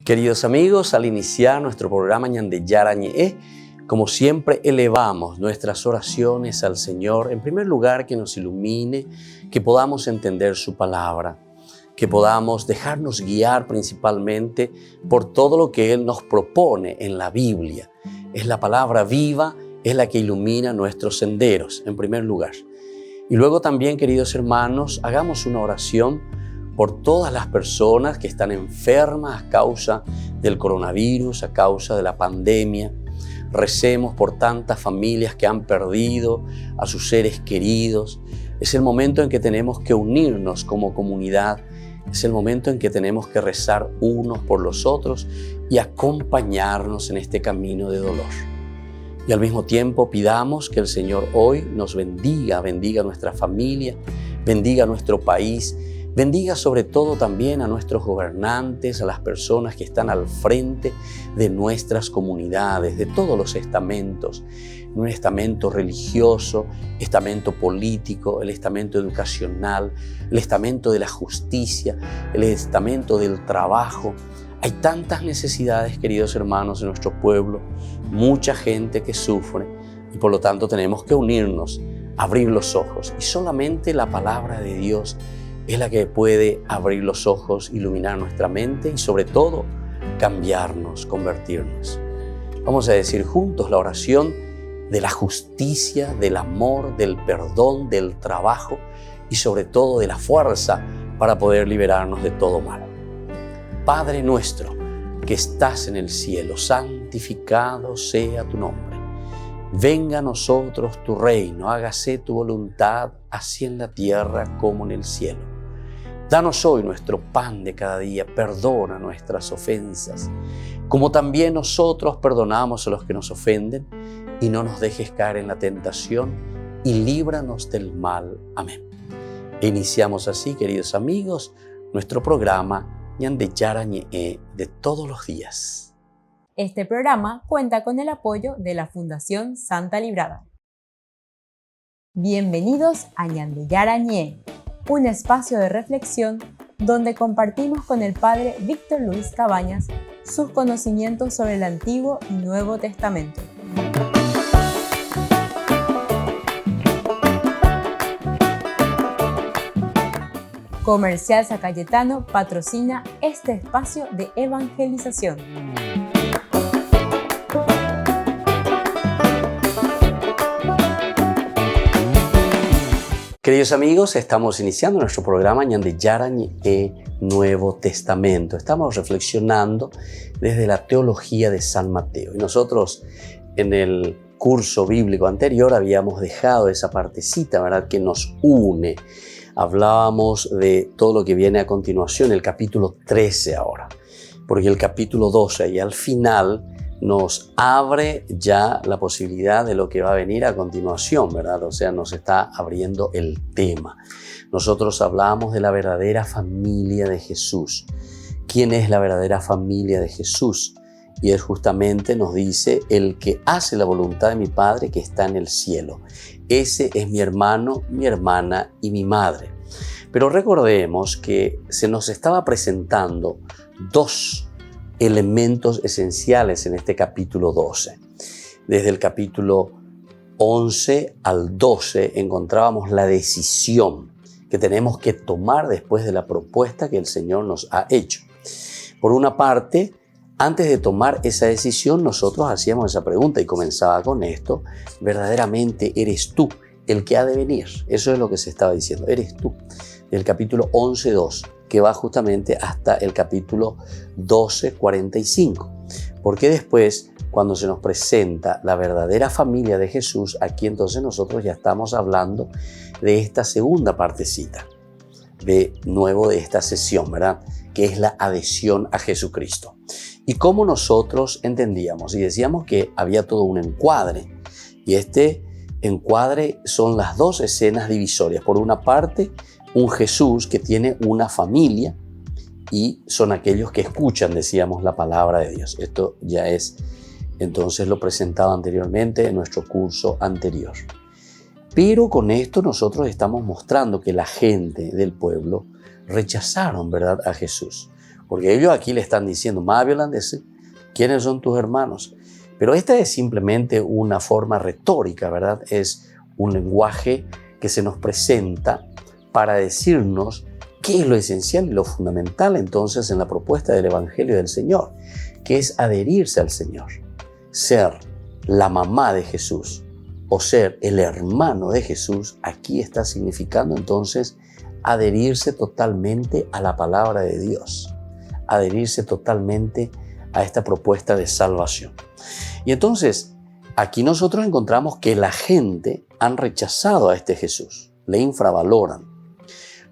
Queridos amigos, al iniciar nuestro programa Ñande Yarañe, como siempre elevamos nuestras oraciones al Señor, en primer lugar que nos ilumine, que podamos entender su palabra, que podamos dejarnos guiar principalmente por todo lo que Él nos propone en la Biblia. Es la palabra viva, es la que ilumina nuestros senderos, en primer lugar. Y luego también, queridos hermanos, hagamos una oración por todas las personas que están enfermas a causa del coronavirus, a causa de la pandemia. Recemos por tantas familias que han perdido a sus seres queridos. Es el momento en que tenemos que unirnos como comunidad. Es el momento en que tenemos que rezar unos por los otros y acompañarnos en este camino de dolor. Y al mismo tiempo pidamos que el Señor hoy nos bendiga nuestra familia, bendiga nuestro país, bendiga sobre todo también a nuestros gobernantes, a las personas que están al frente de nuestras comunidades, de todos los estamentos, un estamento religioso, estamento político, el estamento educacional, el estamento de la justicia, el estamento del trabajo. Hay tantas necesidades, queridos hermanos, en nuestro pueblo, mucha gente que sufre y por lo tanto tenemos que unirnos, abrir los ojos y solamente la palabra de Dios es la que puede abrir los ojos, iluminar nuestra mente y sobre todo cambiarnos, convertirnos. Vamos a decir juntos la oración de la justicia, del amor, del perdón, del trabajo y sobre todo de la fuerza para poder liberarnos de todo mal. Padre nuestro que estás en el cielo, santificado sea tu nombre. Venga a nosotros tu reino, hágase tu voluntad, así en la tierra como en el cielo. Danos hoy nuestro pan de cada día, perdona nuestras ofensas, como también nosotros perdonamos a los que nos ofenden, y no nos dejes caer en la tentación, y líbranos del mal. Amén. E iniciamos así, queridos amigos, nuestro programa Ñande Yarañe de todos los días. Este programa cuenta con el apoyo de la Fundación Santa Librada. Bienvenidos a Ñande Yarañe, un espacio de reflexión donde compartimos con el Padre Víctor Luis Cabañas sus conocimientos sobre el Antiguo y Nuevo Testamento. Comercial San Cayetano patrocina este espacio de evangelización. Queridos amigos, estamos iniciando nuestro programa Ñande Yarañe Nuevo Testamento. Estamos reflexionando desde la teología de San Mateo. Y nosotros en el curso bíblico anterior habíamos dejado esa partecita, ¿verdad?, que nos une. Hablábamos de todo lo que viene a continuación, el capítulo 13 ahora, porque el capítulo 12 y al final nos abre ya la posibilidad de lo que va a venir a continuación, ¿verdad? O sea, nos está abriendo el tema. Nosotros hablamos de la verdadera familia de Jesús. ¿Quién es la verdadera familia de Jesús? Y es justamente, nos dice, el que hace la voluntad de mi Padre que está en el cielo. Ese es mi hermano, mi hermana y mi madre. Pero recordemos que se nos estaba presentando dos elementos esenciales en este capítulo 12. Desde el capítulo 11 al 12 encontrábamos la decisión que tenemos que tomar después de la propuesta que el Señor nos ha hecho. Por una parte, antes de tomar esa decisión, nosotros hacíamos esa pregunta y comenzaba con esto: ¿verdaderamente eres tú el que ha de venir? Eso es lo que se estaba diciendo, eres tú. Del capítulo 11:2, que va justamente hasta el capítulo 12:45. Porque después, cuando se nos presenta la verdadera familia de Jesús, aquí entonces nosotros ya estamos hablando de esta segunda partecita, de nuevo de esta sesión, ¿verdad?, que es la adhesión a Jesucristo. Y cómo nosotros entendíamos y decíamos que había todo un encuadre, y este encuadre son las dos escenas divisorias. Por una parte, un Jesús que tiene una familia y son aquellos que escuchan, decíamos, la palabra de Dios. Esto ya es, entonces, lo presentado anteriormente en nuestro curso anterior. Pero con esto nosotros estamos mostrando que la gente del pueblo rechazaron, ¿verdad?, a Jesús. Porque ellos aquí le están diciendo, más holandés, ¿quiénes son tus hermanos? Pero esta es simplemente una forma retórica, ¿verdad? Es un lenguaje que se nos presenta para decirnos qué es lo esencial y lo fundamental entonces en la propuesta del Evangelio del Señor, que es adherirse al Señor, ser la mamá de Jesús o ser el hermano de Jesús. Aquí está significando entonces adherirse totalmente a la palabra de Dios, adherirse totalmente a esta propuesta de salvación. Y entonces, aquí nosotros encontramos que la gente han rechazado a este Jesús, le infravaloran.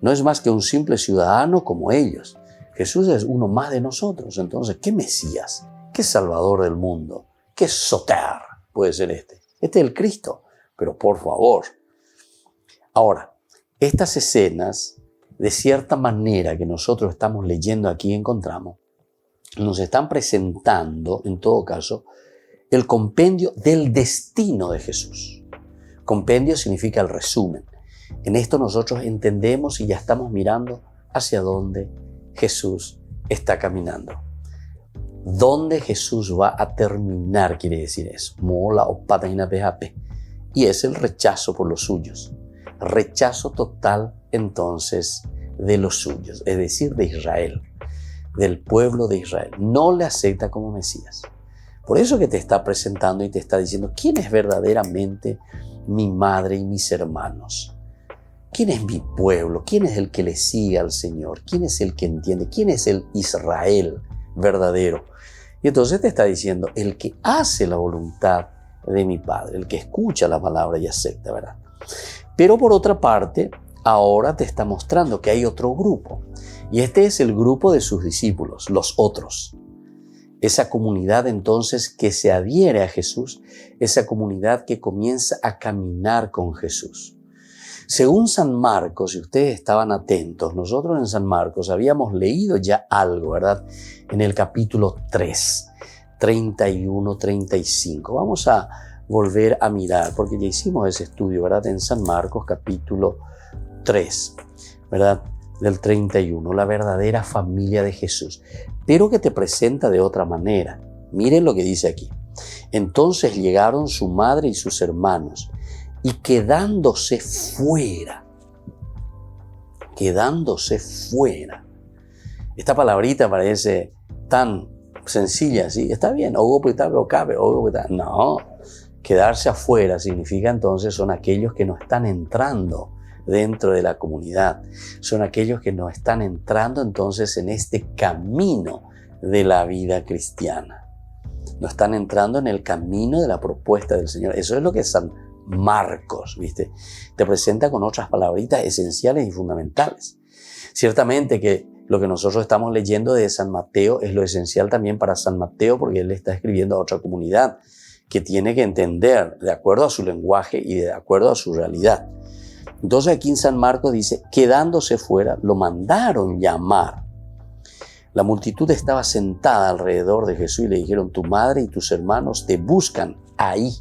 No es más que un simple ciudadano como ellos. Jesús es uno más de nosotros. Entonces, ¿qué Mesías? ¿Qué Salvador del mundo? ¿Qué Soter puede ser este? Este es el Cristo, pero por favor. Ahora, estas escenas, de cierta manera que nosotros estamos leyendo aquí, encontramos, nos están presentando, en todo caso, el compendio del destino de Jesús. Compendio significa el resumen. En esto nosotros entendemos y ya estamos mirando hacia dónde Jesús está caminando. ¿Dónde Jesús va a terminar? Quiere decir eso. Mola o pataina PHP. Y es el rechazo por los suyos. Rechazo total, entonces, de los suyos, es decir, de Israel, del pueblo de Israel. No le acepta como Mesías. Por eso que te está presentando y te está diciendo, ¿quién es verdaderamente mi madre y mis hermanos? ¿Quién es mi pueblo? ¿Quién es el que le sigue al Señor? ¿Quién es el que entiende? ¿Quién es el Israel verdadero? Y entonces te está diciendo, el que hace la voluntad de mi Padre, el que escucha la palabra y acepta, ¿verdad? Pero por otra parte, ahora te está mostrando que hay otro grupo. Y este es el grupo de sus discípulos, los otros. Esa comunidad entonces que se adhiere a Jesús, esa comunidad que comienza a caminar con Jesús. Según San Marcos, si ustedes estaban atentos, nosotros en San Marcos habíamos leído ya algo, ¿verdad? En el capítulo 3, 31, 35. Vamos a volver a mirar, porque ya hicimos ese estudio, ¿verdad? En San Marcos, capítulo 3, ¿verdad? Del 31, la verdadera familia de Jesús, pero que te presenta de otra manera. Miren lo que dice aquí. Entonces llegaron su madre y sus hermanos, y quedándose fuera. Esta palabrita parece tan sencilla, ¿sí? Está bien, no, quedarse afuera significa entonces son aquellos que no están entrando dentro de la comunidad, son aquellos que no están entrando entonces en este camino de la vida cristiana, no están entrando en el camino de la propuesta del Señor. Eso es lo que San Marcos, ¿viste? Te presenta con otras palabritas esenciales y fundamentales. Ciertamente que lo que nosotros estamos leyendo de San Mateo es lo esencial también para San Mateo, porque él está escribiendo a otra comunidad que tiene que entender de acuerdo a su lenguaje y de acuerdo a su realidad. Entonces aquí en San Marcos dice, quedándose fuera, lo mandaron llamar. La multitud estaba sentada alrededor de Jesús y le dijeron, tu madre y tus hermanos te buscan ahí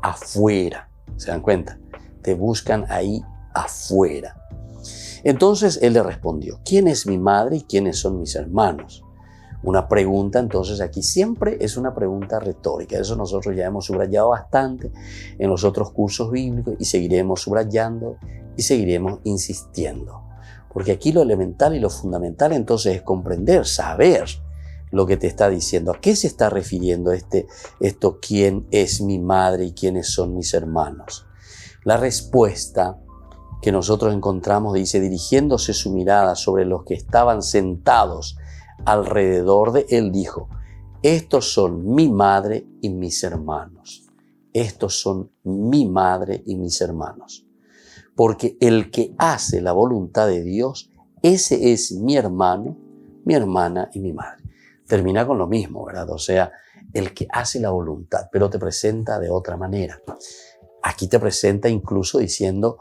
afuera. ¿Se dan cuenta? Te buscan ahí afuera. Entonces él le respondió, ¿quién es mi madre y quiénes son mis hermanos? Una pregunta, entonces aquí siempre es una pregunta retórica. Eso nosotros ya hemos subrayado bastante en los otros cursos bíblicos y seguiremos subrayando y seguiremos insistiendo. Porque aquí lo elemental y lo fundamental entonces es comprender, saber lo que te está diciendo. ¿A qué se está refiriendo esto? ¿Quién es mi madre y quiénes son mis hermanos? La respuesta que nosotros encontramos dice, dirigiéndose su mirada sobre los que estaban sentados alrededor de él, dijo, estos son mi madre y mis hermanos. Estos son mi madre y mis hermanos. Porque el que hace la voluntad de Dios, ese es mi hermano, mi hermana y mi madre. Termina con lo mismo, ¿verdad? O sea, el que hace la voluntad, pero te presenta de otra manera. Aquí te presenta incluso diciendo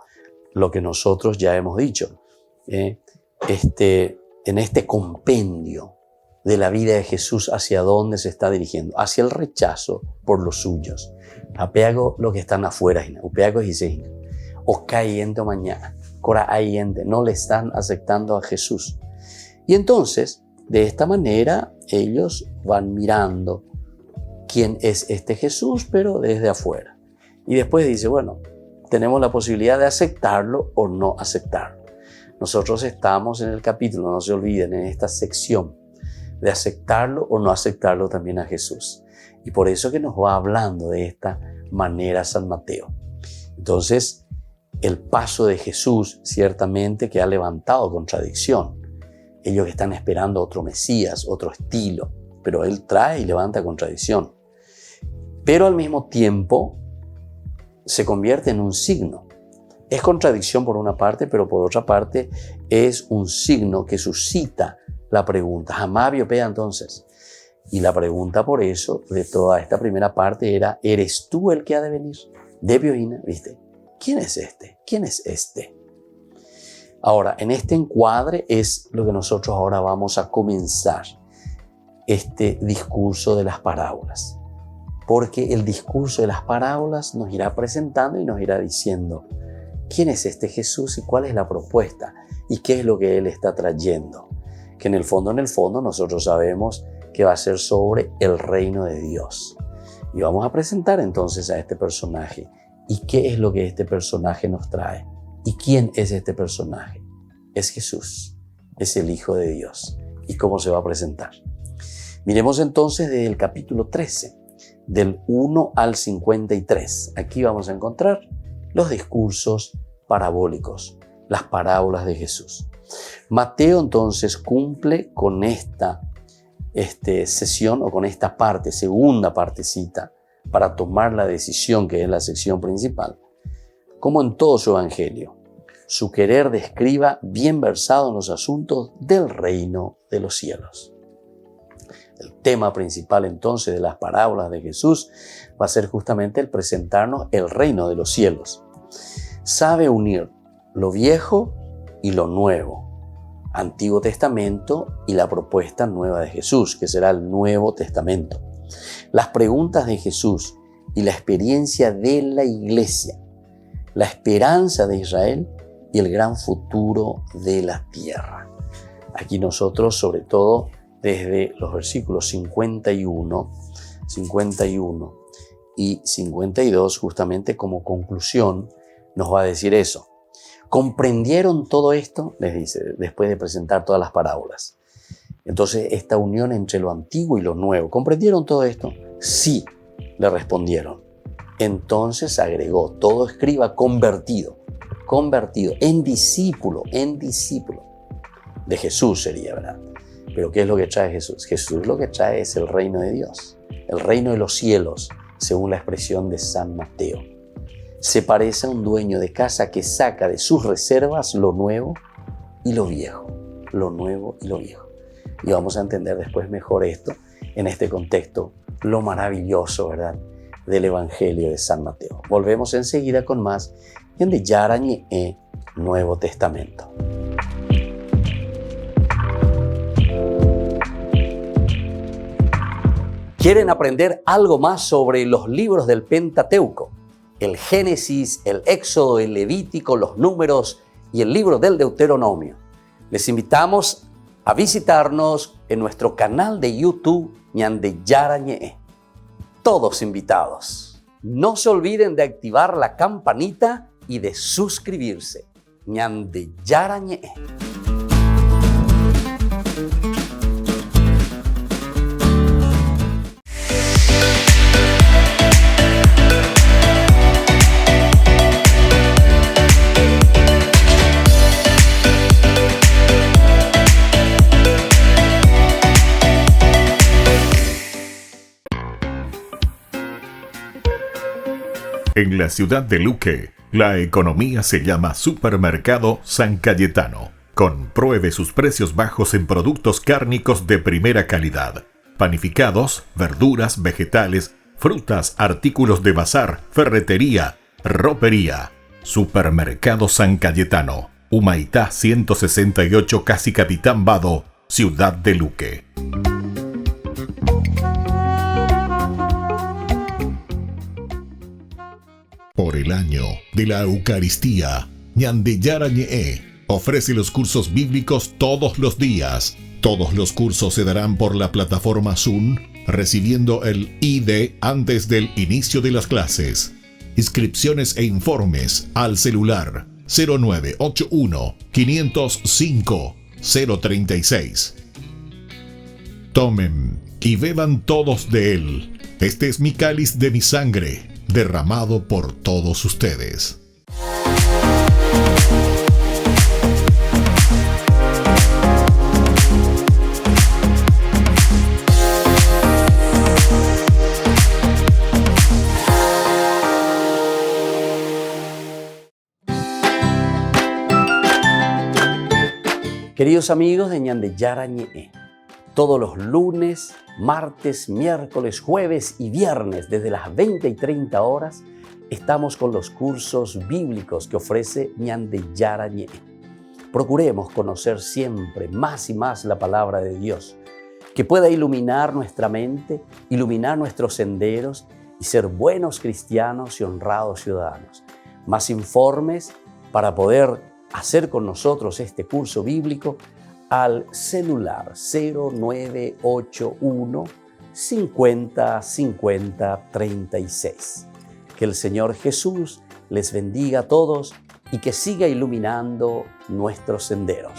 lo que nosotros ya hemos dicho. En este compendio de la vida de Jesús, ¿hacia dónde se está dirigiendo? Hacia el rechazo por los suyos. Apego lo que están afuera, upeago y se o cayendo mañana, cora ayente, no le están aceptando a Jesús. Y entonces de esta manera ellos van mirando quién es este Jesús, pero desde afuera. Y después dice, bueno, tenemos la posibilidad de aceptarlo o no aceptarlo. Nosotros estamos en el capítulo, no se olviden, en esta sección de aceptarlo o no aceptarlo también a Jesús. Y por eso que nos va hablando de esta manera San Mateo. Entonces, el paso de Jesús ciertamente que ha levantado contradicción. Ellos están esperando otro Mesías, otro estilo, pero Él trae y levanta contradicción. Pero al mismo tiempo se convierte en un signo. Es contradicción por una parte, pero por otra parte es un signo que suscita la pregunta. Jamás biopea entonces. Y la pregunta por eso de toda esta primera parte era, ¿eres tú el que ha de venir? De Bioína, ¿viste? ¿Quién es este? ¿Quién es este? Ahora, en este encuadre es lo que nosotros ahora vamos a comenzar, este discurso de las parábolas. Porque el discurso de las parábolas nos irá presentando y nos irá diciendo quién es este Jesús y cuál es la propuesta y qué es lo que Él está trayendo. Que en el fondo nosotros sabemos que va a ser sobre el reino de Dios. Y vamos a presentar entonces a este personaje. ¿Y qué es lo que este personaje nos trae? ¿Y quién es este personaje? Es Jesús, es el Hijo de Dios. ¿Y cómo se va a presentar? Miremos entonces desde el capítulo 13, del 1 al 53. Aquí vamos a encontrar los discursos parabólicos, las parábolas de Jesús. Mateo entonces cumple con esta sesión o con esta parte, segunda partecita, para tomar la decisión que es la sección principal. Como en todo su evangelio, su querer de escriba bien versado en los asuntos del reino de los cielos. El tema principal entonces de las parábolas de Jesús va a ser justamente el presentarnos el reino de los cielos. Sabe unir lo viejo y lo nuevo, Antiguo Testamento y la propuesta nueva de Jesús, que será el Nuevo Testamento. Las preguntas de Jesús y la experiencia de la iglesia, la esperanza de Israel y el gran futuro de la tierra. Aquí nosotros, sobre todo, desde los versículos 51 y 52, justamente como conclusión, nos va a decir eso. ¿Comprendieron todo esto? Les dice, después de presentar todas las parábolas. Entonces, esta unión entre lo antiguo y lo nuevo. ¿Comprendieron todo esto? Sí, le respondieron. Entonces agregó, todo escriba convertido en discípulo de Jesús sería, ¿verdad? Pero ¿qué es lo que trae Jesús? Jesús lo que trae es el reino de Dios, el reino de los cielos, según la expresión de San Mateo. Se parece a un dueño de casa que saca de sus reservas lo nuevo y lo viejo, lo nuevo y lo viejo. Y vamos a entender después mejor esto en este contexto, lo maravilloso, ¿verdad?, del Evangelio de San Mateo. Volvemos enseguida con más en de Yarañe Nuevo Testamento. ¿Quieren aprender algo más sobre los libros del Pentateuco? El Génesis, el Éxodo, el Levítico, los Números y el libro del Deuteronomio. Les invitamos a visitarnos en nuestro canal de YouTube Ñande Yarañe. Todos invitados. No se olviden de activar la campanita y de suscribirse. Ñande Yarañe. En la ciudad de Luque, la economía se llama Supermercado San Cayetano. Compruebe sus precios bajos en productos cárnicos de primera calidad. Panificados, verduras, vegetales, frutas, artículos de bazar, ferretería, ropería. Supermercado San Cayetano, Humaitá 168, Casi Capitán Vado, ciudad de Luque. Por el año de la Eucaristía, Ñande Yarañe ofrece los cursos bíblicos todos los días, Todos los cursos se darán por la plataforma Zoom, recibiendo el ID antes del inicio de las clases. Inscripciones e informes al celular 0981 505 036. Tomen y beban todos de él. Este es mi cáliz de mi sangre, derramado por todos ustedes. Queridos amigos de Ñande Yarañe, todos los lunes, martes, miércoles, jueves y viernes desde las 20 y 30 horas estamos con los cursos bíblicos que ofrece Ñande Yarañe. Procuremos conocer siempre más y más la palabra de Dios, que pueda iluminar nuestra mente, iluminar nuestros senderos y ser buenos cristianos y honrados ciudadanos. Más informes para poder hacer con nosotros este curso bíblico al celular 0981 50 50 36. Que el Señor Jesús les bendiga a todos y que siga iluminando nuestros senderos.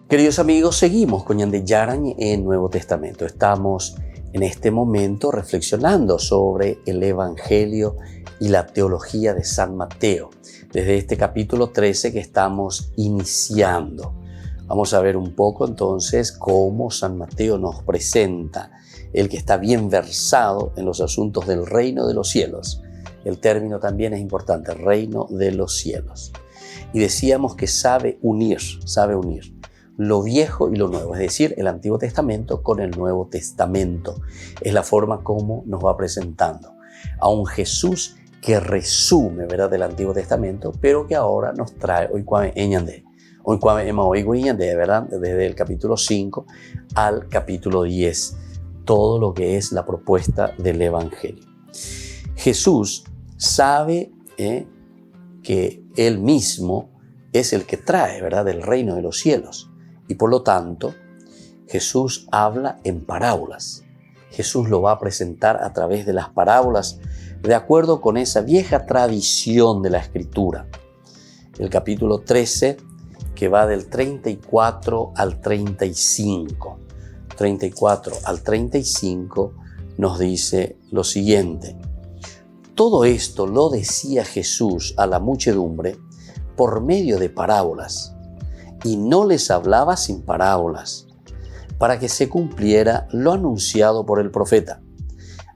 Queridos amigos, seguimos con Ñande Yarañe en Nuevo Testamento. Estamos en este momento reflexionando sobre el Evangelio y la teología de San Mateo, desde este capítulo 13 que estamos iniciando. Vamos a ver un poco entonces cómo San Mateo nos presenta, el que está bien versado en los asuntos del reino de los cielos. El término también es importante, reino de los cielos. Y decíamos que sabe unir lo viejo y lo nuevo, es decir, el Antiguo Testamento con el Nuevo Testamento. Es la forma como nos va presentando a un Jesús que resume, ¿verdad?, del Antiguo Testamento, pero que ahora nos trae, ¿verdad?, desde el capítulo 5 al capítulo 10, todo lo que es la propuesta del Evangelio. Jesús sabe que Él mismo es el que trae, ¿verdad?, del reino de los cielos. Y por lo tanto, Jesús habla en parábolas. Jesús lo va a presentar a través de las parábolas, de acuerdo con esa vieja tradición de la Escritura. El capítulo 13, que va del 34 al 35. 34 al 35 nos dice lo siguiente. Todo esto lo decía Jesús a la muchedumbre por medio de parábolas. Y no les hablaba sin parábolas, para que se cumpliera lo anunciado por el profeta.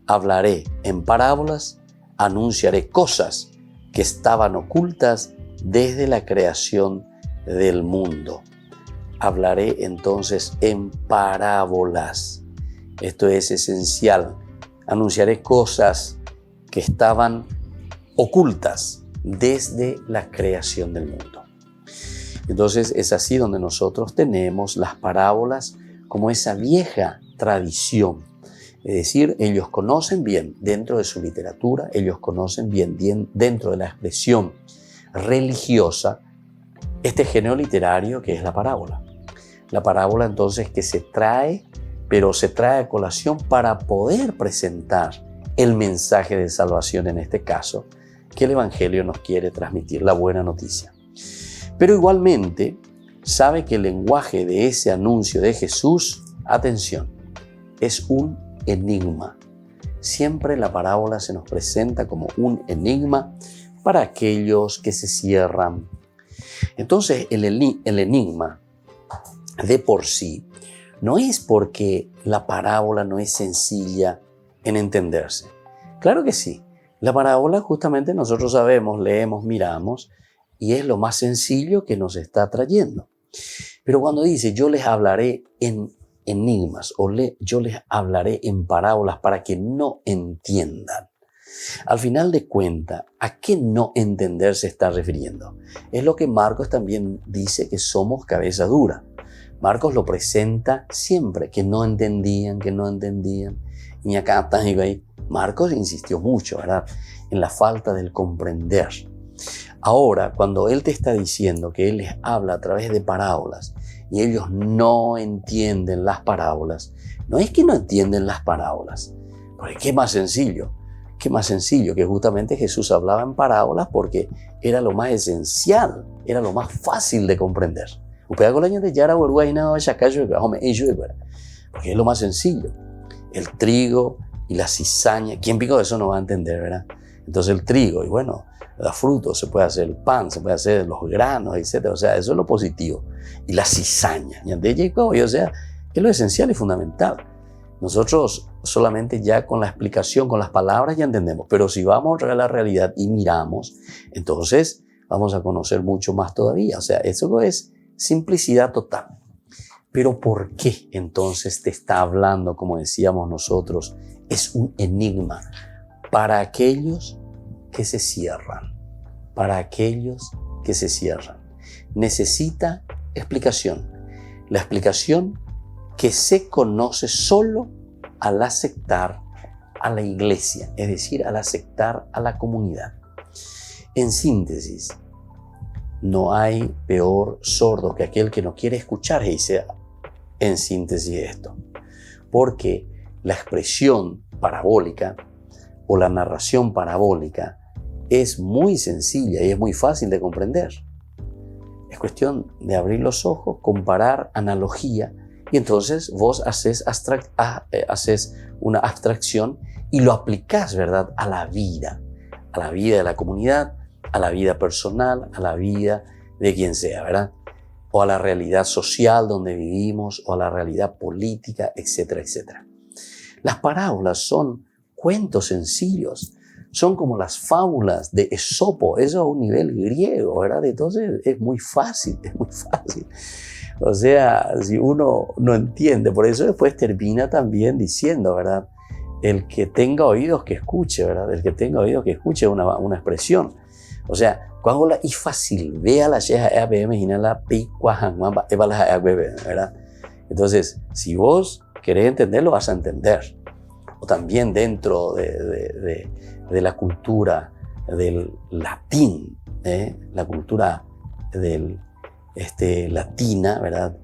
Hablaré en parábolas, anunciaré cosas que estaban ocultas desde la creación del mundo. Hablaré entonces en parábolas. Esto es esencial. Anunciaré cosas que estaban ocultas desde la creación del mundo. Entonces es así donde nosotros tenemos las parábolas como esa vieja tradición. Es decir, ellos conocen bien dentro de su literatura, ellos conocen bien dentro de la expresión religiosa este género literario que es la parábola. La parábola entonces que se trae, pero se trae a colación para poder presentar el mensaje de salvación en este caso que el Evangelio nos quiere transmitir, la buena noticia. Pero igualmente sabe que el lenguaje de ese anuncio de Jesús, atención, es un enigma. Siempre la parábola se nos presenta como un enigma para aquellos que se cierran. Entonces el enigma de por sí no es porque la parábola no es sencilla en entenderse. Claro que sí, la parábola justamente nosotros sabemos, leemos, miramos, y es lo más sencillo que nos está trayendo. Pero cuando dice, yo les hablaré en enigmas o yo les hablaré en parábolas para que no entiendan. Al final de cuentas, ¿a qué no entender se está refiriendo? Es lo que Marcos también dice, que somos cabeza dura. Marcos lo presenta siempre, que no entendían. Y acá está ahí. Marcos insistió mucho, ¿verdad?, en la falta del comprender. Ahora, cuando él te está diciendo que él les habla a través de parábolas y ellos no entienden las parábolas, no es que no entienden las parábolas, porque qué más sencillo que justamente Jesús hablaba en parábolas porque era lo más esencial, era lo más fácil de comprender. Porque es lo más sencillo. El trigo y la cizaña, ¿quién pico de eso no va a entender, verdad? Entonces el trigo, y bueno, da frutos, se puede hacer el pan, se puede hacer los granos, etc. O sea, eso es lo positivo. Y la cizaña, o sea, es lo esencial y fundamental. Nosotros solamente ya con la explicación, con las palabras ya entendemos, pero si vamos a la realidad y miramos, entonces vamos a conocer mucho más todavía. O sea, eso es simplicidad total. Pero ¿por qué entonces te está hablando, como decíamos nosotros, es un enigma para aquellos que se cierran? Para aquellos que se cierran. Necesita explicación. La explicación que se conoce solo al aceptar a la iglesia, es decir, al aceptar a la comunidad. En síntesis, no hay peor sordo que aquel que no quiere escuchar, y dice en síntesis esto. Porque la expresión parabólica o la narración parabólica es muy sencilla y es muy fácil de comprender. Es cuestión de abrir los ojos, comparar, analogía, y entonces vos haces una abstracción y lo aplicás, ¿verdad?, a la vida de la comunidad, a la vida personal, a la vida de quien sea, ¿verdad? O a la realidad social donde vivimos, o a la realidad política, etcétera, etcétera. Las parábolas son cuentos sencillos, son como las fábulas de Esopo, eso a un nivel griego, ¿verdad? Entonces es muy fácil. O sea, si uno no entiende, por eso después termina también diciendo, ¿verdad? El que tenga oídos que escuche, ¿verdad? El que tenga oídos que escuche una expresión. O sea, cuando la es fácil, vea la sheja EABM y la ¿verdad? Entonces, si vos querés entenderlo, vas a entender. O también dentro de la cultura del latín, la cultura del latina, ¿verdad?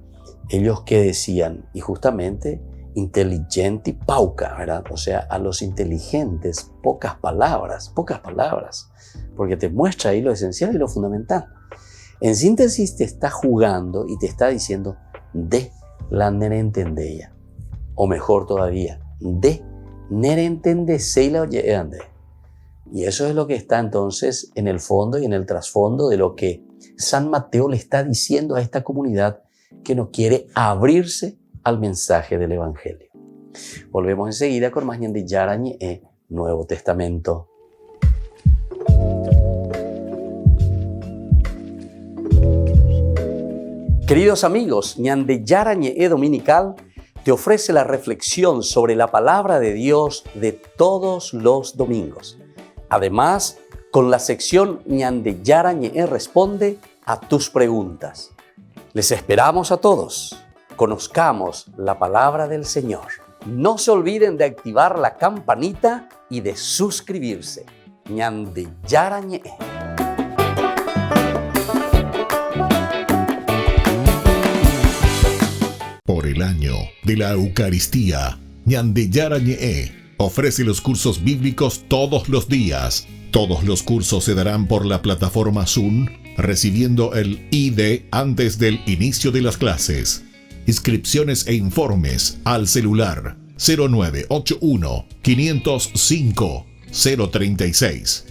Ellos que decían, y justamente inteligenti pauca, ¿verdad? O sea, a los inteligentes pocas palabras, porque te muestra ahí lo esencial y lo fundamental. En síntesis te está jugando y te está diciendo de la nerentendeya, o mejor todavía, de nerentendeseila oye ande. Y eso es lo que está entonces en el fondo y en el trasfondo de lo que San Mateo le está diciendo a esta comunidad que no quiere abrirse al mensaje del Evangelio. Volvemos enseguida con más Ñande Yarañe, Nuevo Testamento. Queridos amigos, Ñande Yarañe Dominical te ofrece la reflexión sobre la palabra de Dios de todos los domingos. Además, con la sección Ñande Yarañe responde a tus preguntas. Les esperamos a todos. Conozcamos la palabra del Señor. No se olviden de activar la campanita y de suscribirse. Ñande Yarañe. Por el año de la Eucaristía, Ñande Yarañe ofrece los cursos bíblicos todos los días. Todos los cursos se darán por la plataforma Zoom, recibiendo el ID antes del inicio de las clases. Inscripciones e informes al celular 0981 505 036.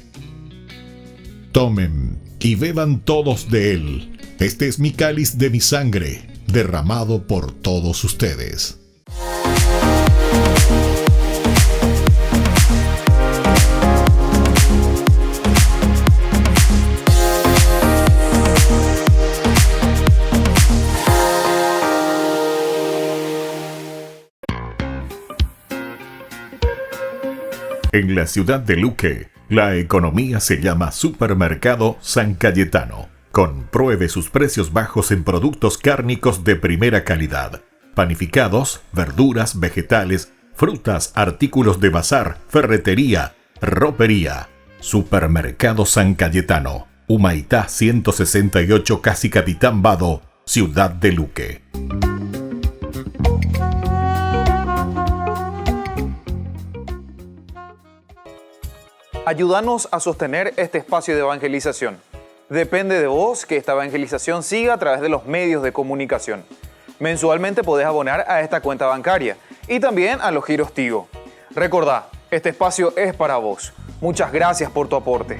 Tomen y beban todos de él. Este es mi cáliz de mi sangre, derramado por todos ustedes. En la ciudad de Luque, la economía se llama Supermercado San Cayetano, Compruebe sus precios bajos en productos cárnicos de primera calidad. Panificados, verduras, vegetales, frutas, artículos de bazar, ferretería, ropería. Supermercado San Cayetano, Humaitá 168, Casi Capitán Vado, Ciudad de Luque. Ayúdanos a sostener este espacio de evangelización. Depende de vos que esta evangelización siga a través de los medios de comunicación. Mensualmente podés abonar a esta cuenta bancaria y también a los giros Tigo. Recordá, este espacio es para vos. Muchas gracias por tu aporte.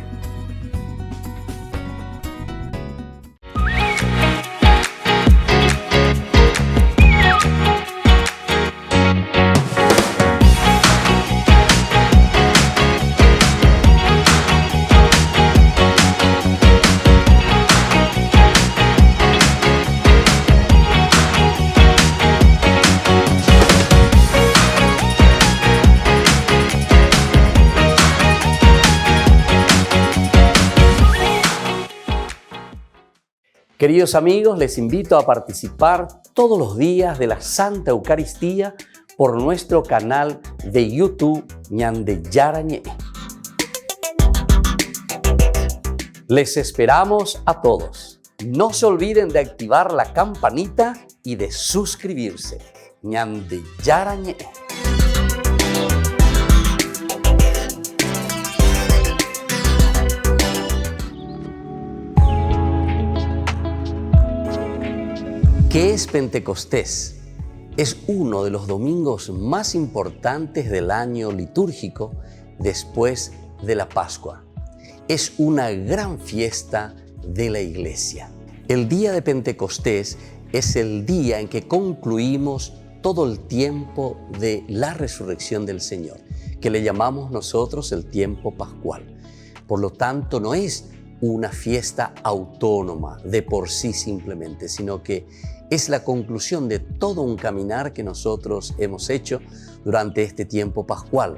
Queridos amigos, les invito a participar todos los días de la Santa Eucaristía por nuestro canal de YouTube Ñande Yarañé. Les esperamos a todos. No se olviden de activar la campanita y de suscribirse. Ñande Yarañé. ¿Qué es Pentecostés? Es uno de los domingos más importantes del año litúrgico después de la Pascua. Es una gran fiesta de la Iglesia. El día de Pentecostés es el día en que concluimos todo el tiempo de la resurrección del Señor, que le llamamos nosotros el tiempo pascual. Por lo tanto, no es una fiesta autónoma de por sí simplemente, sino que es la conclusión de todo un caminar que nosotros hemos hecho durante este tiempo pascual,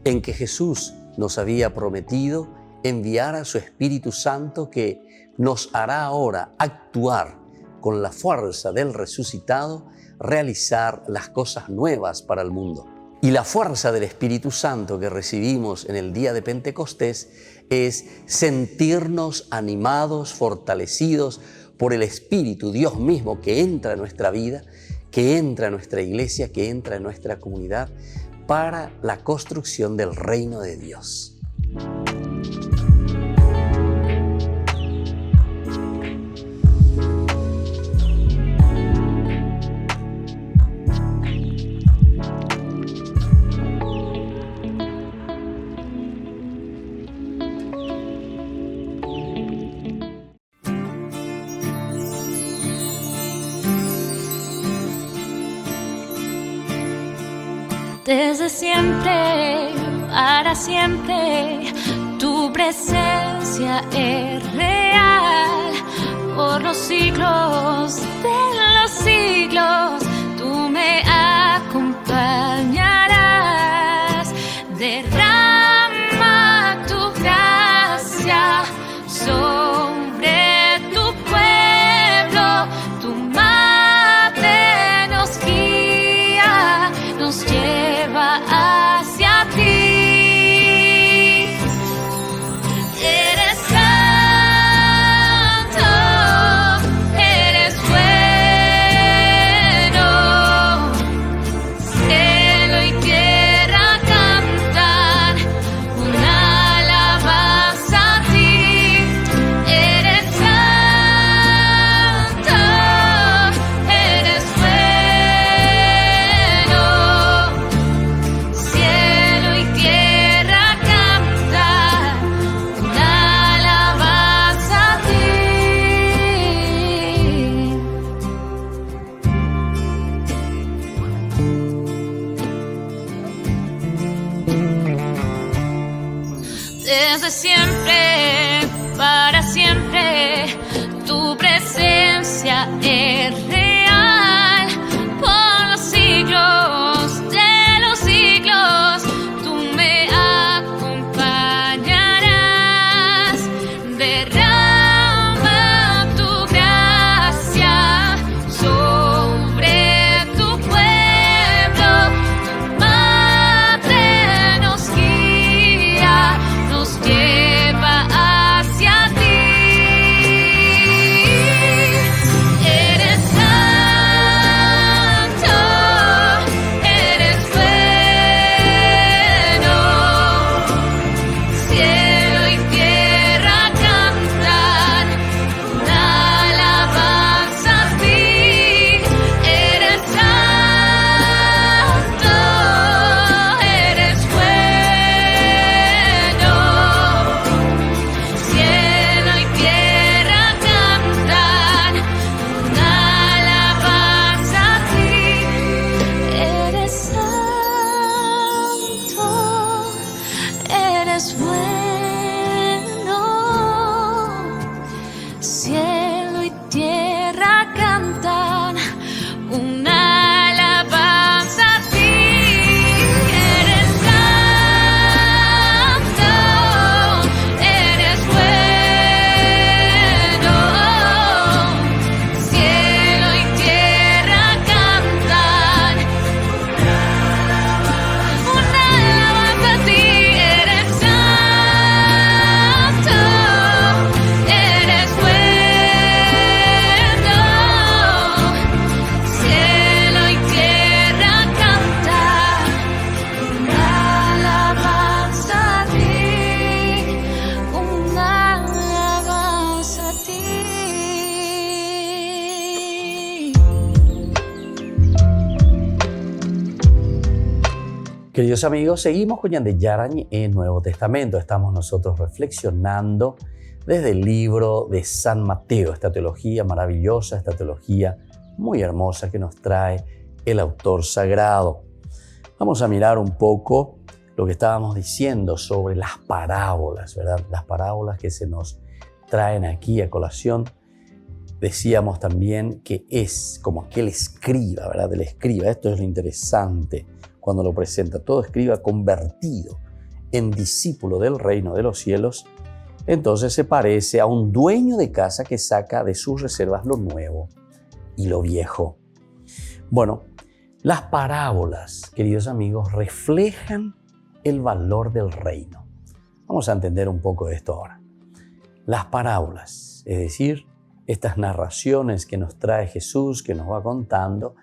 en que Jesús nos había prometido enviar a su Espíritu Santo que nos hará ahora actuar con la fuerza del resucitado, realizar las cosas nuevas para el mundo. Y la fuerza del Espíritu Santo que recibimos en el día de Pentecostés es sentirnos animados, fortalecidos por el Espíritu, Dios mismo, que entra en nuestra vida, que entra en nuestra iglesia, que entra en nuestra comunidad para la construcción del reino de Dios. Desde siempre, para siempre, tu presencia es real. Por los siglos de los siglos, tú me acompañarás. Derrama tu gracia sobre tu pueblo, tu madre nos guía, nos lleva hacia ti. Eres santo, eres bueno, cielo y tierra cantan una alabanza a ti. Eres santo, eres bueno, cielo y tierra cantan una alabanza a ti. Desde siempre, para siempre, tu presencia es real. Por los siglos de los siglos, tú me acompañarás. Derrama Queridos amigos, seguimos con Ñande Yarañe en Nuevo Testamento. Estamos nosotros reflexionando desde el libro de San Mateo, esta teología maravillosa, esta teología muy hermosa que nos trae el autor sagrado. Vamos a mirar un poco lo que estábamos diciendo sobre las parábolas, ¿verdad? Las parábolas que se nos traen aquí a colación. Decíamos también que es como aquel escriba, ¿verdad? El escriba, esto es lo interesante cuando lo presenta. Todo escriba convertido en discípulo del reino de los cielos, entonces se parece a un dueño de casa que saca de sus reservas lo nuevo y lo viejo. Bueno, las parábolas, queridos amigos, reflejan el valor del reino. Vamos a entender un poco de esto ahora. Las parábolas, es decir, estas narraciones que nos trae Jesús, que nos va contando,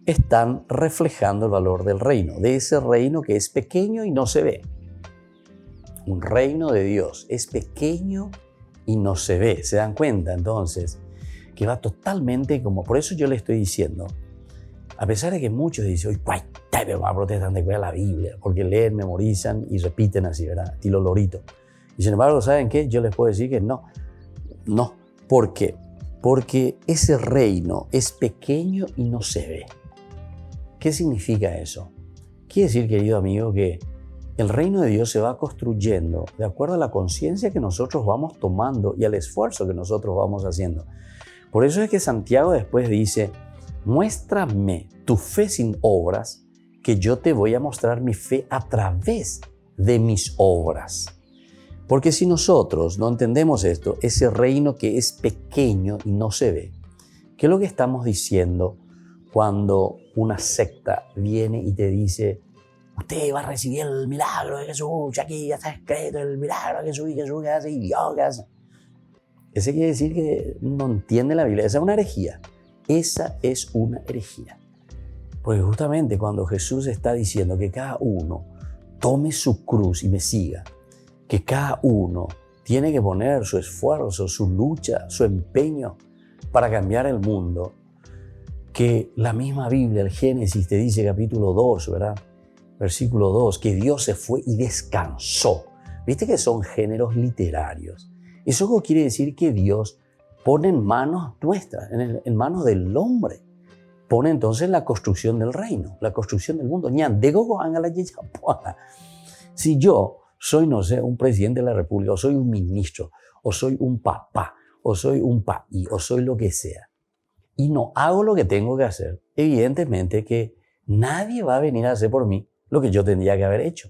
están reflejando el valor del reino, de ese reino que es pequeño y no se ve. Un reino de Dios es pequeño y no se ve. ¿Se dan cuenta entonces que va totalmente como? Por eso yo le estoy diciendo, a pesar de que muchos dicen, oye, pero va a protestar de la Biblia, porque leen, memorizan y repiten así, ¿verdad? Estilo lorito. Y sin embargo, ¿saben qué? Yo les puedo decir que no. No. ¿Por qué? Porque ese reino es pequeño y no se ve. ¿Qué significa eso? Quiere decir, querido amigo, que el reino de Dios se va construyendo de acuerdo a la conciencia que nosotros vamos tomando y al esfuerzo que nosotros vamos haciendo. Por eso es que Santiago después dice, muéstrame tu fe sin obras, que yo te voy a mostrar mi fe a través de mis obras. Porque si nosotros no entendemos esto, ese reino que es pequeño y no se ve, ¿qué es lo que estamos diciendo cuando una secta viene y te dice, usted va a recibir el milagro de Jesús, aquí ya está escrito el milagro de Jesús, y Jesús que hace y yo que hace? Ese quiere decir que no entiende la Biblia. Esa es una herejía. Esa es una herejía. Porque justamente cuando Jesús está diciendo que cada uno tome su cruz y me siga, que cada uno tiene que poner su esfuerzo, su lucha, su empeño para cambiar el mundo, que la misma Biblia, el Génesis, te dice capítulo 2, ¿verdad? Versículo 2, que Dios se fue y descansó. ¿Viste que son géneros literarios? Eso quiere decir que Dios pone en manos nuestras, en manos del hombre. Pone entonces la construcción del reino, la construcción del mundo. Si yo soy, no sé, un presidente de la República, o soy un ministro, o soy un papá, o soy un país, o soy lo que sea, y no hago lo que tengo que hacer, evidentemente que nadie va a venir a hacer por mí lo que yo tendría que haber hecho.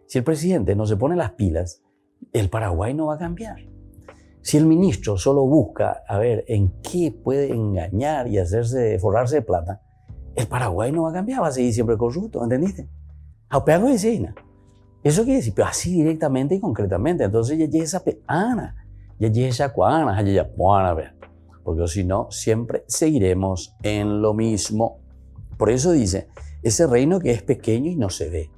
Si el presidente no se pone las pilas, el Paraguay no va a cambiar. Si el ministro solo busca a ver en qué puede engañar y forrarse de plata, el Paraguay no va a cambiar, va a seguir siempre corrupto, ¿entendiste? Eso quiere decir, pero así directamente y concretamente. Entonces ya llega esa peana, ya llega esa cuana, ya porque si no, siempre seguiremos en lo mismo. Por eso dice, ese reino que es pequeño y no se ve.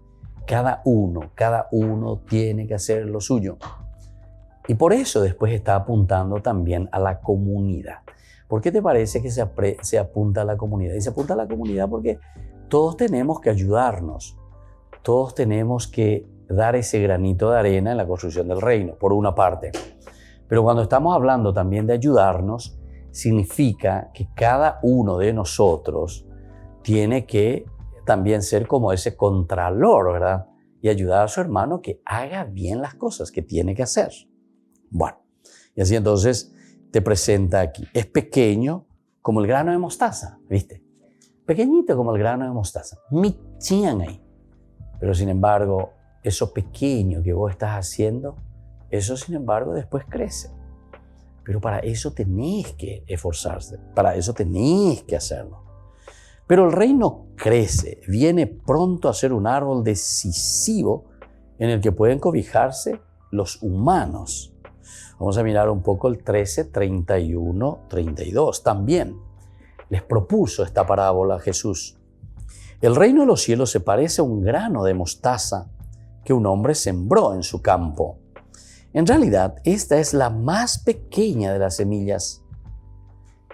Cada uno tiene que hacer lo suyo. Y por eso después está apuntando también a la comunidad. ¿Por qué te parece que se apunta a la comunidad? Y se apunta a la comunidad porque todos tenemos que ayudarnos. Todos tenemos que dar ese granito de arena en la construcción del reino, por una parte. Pero cuando estamos hablando también de ayudarnos, significa que cada uno de nosotros tiene que también ser como ese contralor, ¿verdad? Y ayudar a su hermano que haga bien las cosas que tiene que hacer. Bueno, y así entonces te presenta aquí. Es pequeño como el grano de mostaza, ¿viste? Pequeñito como el grano de mostaza. Ahí. Pero sin embargo, eso pequeño que vos estás haciendo, eso sin embargo después crece. Pero para eso tenés que esforzarse, para eso tenés que hacerlo. Pero el reino crece, viene pronto a ser un árbol decisivo en el que pueden cobijarse los humanos. Vamos a mirar un poco el 13, 31, 32. También les propuso esta parábola a Jesús. El reino de los cielos se parece a un grano de mostaza que un hombre sembró en su campo. En realidad, esta es la más pequeña de las semillas,